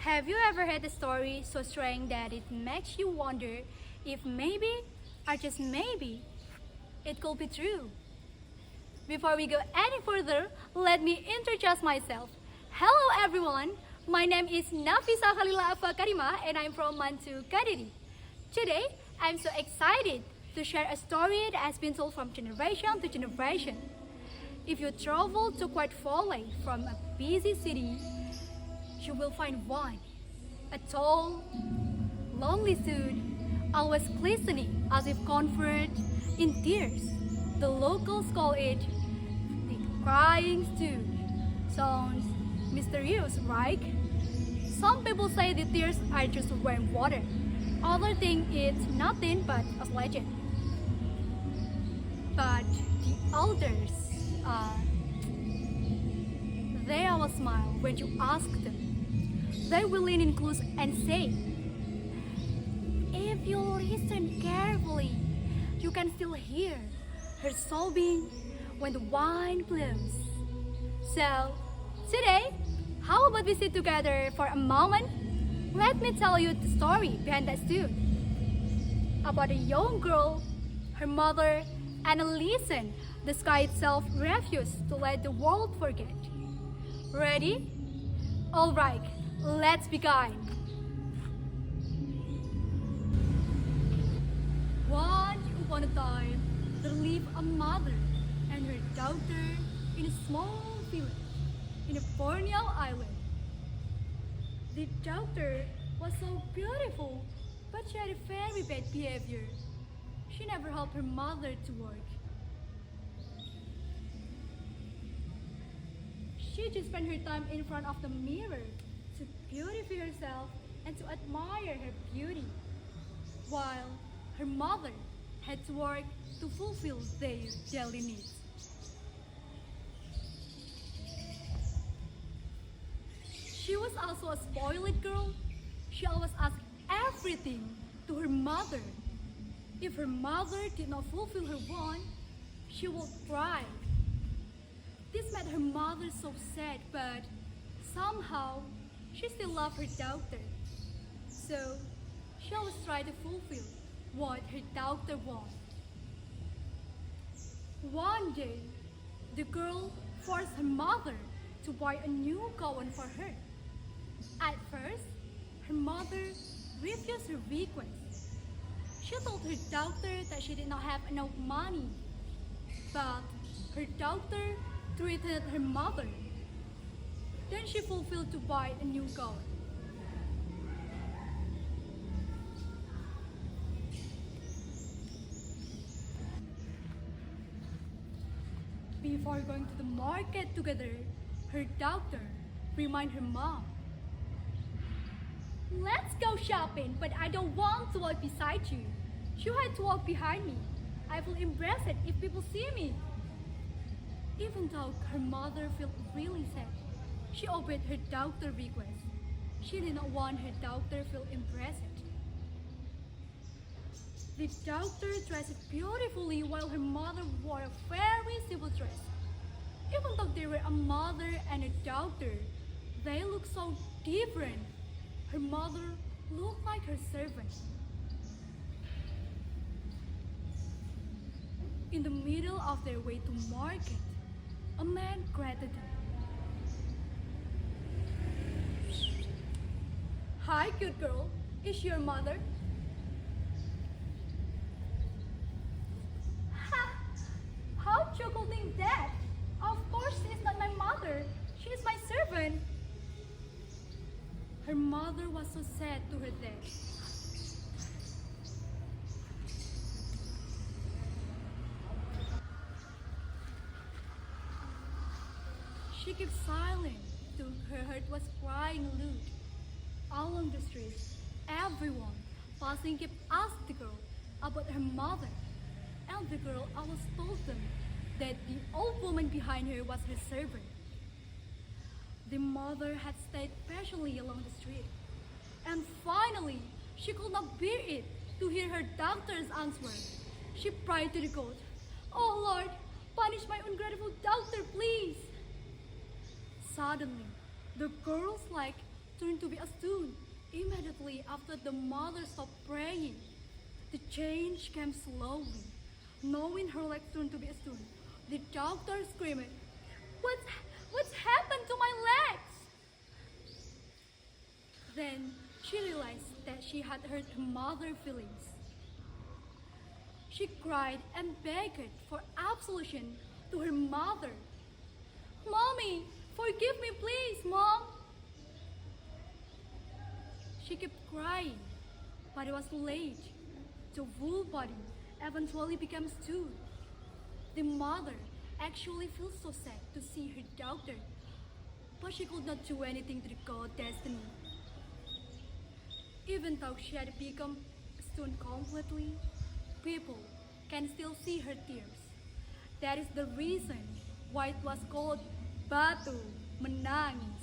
Have you ever heard a story so strange that it makes you wonder if maybe, or just maybe, it could be true? Before we go any further, let me introduce myself. Hello everyone, my name is Nafisa Khalila Afa Karima and I'm from Mantu, Kadiri. Today, I'm so excited to share a story that has been told from generation to generation. If you travel to quite far away from a busy city, you will find one, a tall, lonely stood, always glistening as if comfort in tears. The locals call it the crying stood. Sounds mysterious, right? Some people say the tears are just rainwater. Others think it's nothing but a legend. But the elders, they always smile when you ask them. They will lean in close and say, if you listen carefully, you can still hear her sobbing when the wind blows. So, today, how about we sit together for a moment? Let me tell you the story behind that stood. About a young girl, her mother, and a listen, the sky itself refused to let the world forget. Ready? Alright, let's begin. Once upon a time, there lived a mother and her daughter in a small village in a Borneo island. The daughter was so beautiful, but she had a very bad behavior. She never helped her mother to work. She just spent her time in front of the mirror to beautify herself and to admire her beauty, while her mother had to work to fulfill their daily needs. She was also a spoiled girl. She always asked everything to her mother. If her mother did not fulfill her want, she would cry. This made her mother so sad, but somehow she still loved her daughter. So she always tried to fulfill what her daughter wanted. One day, the girl forced her mother to buy a new gown for her. At first, her mother refused her request. She told her daughter that she did not have enough money, but her daughter treated her mother. Then she fulfilled to buy a new gown. Before going to the market together, her daughter reminded her mom, let's go shopping, but I don't want to walk beside you. You had to walk behind me. I will embrace it if people see me. Even though her mother felt really sad, she obeyed her daughter's request. She did not want her daughter to feel embarrassed. The daughter dressed beautifully while her mother wore a very simple dress. Even though they were a mother and a daughter, they looked so different. Her mother looked like her servant. In the middle of their way to market, a man greeted them. Hi, cute girl. Is she your mother? Ha! How you could think that? Of course, she is not my mother. She is my servant. Her mother was so sad to her death. She kept silent till her heart was crying loud. Along the streets, everyone passing kept asking the girl about her mother, and the girl always told them that the old woman behind her was her servant. The mother had stayed patiently along the street, and finally, she could not bear it to hear her daughter's answer. She prayed to the God, "Oh Lord, punish my ungrateful daughter, please." Suddenly, the girl's leg turned to be a stone. Immediately after the mother stopped praying, the change came slowly. Knowing her legs turned to be a stone, the doctor screamed, What's, what's happened to my legs? Then she realized that she had hurt her mother's feelings. She cried and begged for absolution to her mother. Mommy, forgive me please, Mom. She kept crying, but it was too late. The whole body eventually became stone. The mother actually feels so sad to see her daughter, but she could not do anything to the god destiny. Even though she had become stone completely, people can still see her tears. That is the reason why it was called Batu Menangis.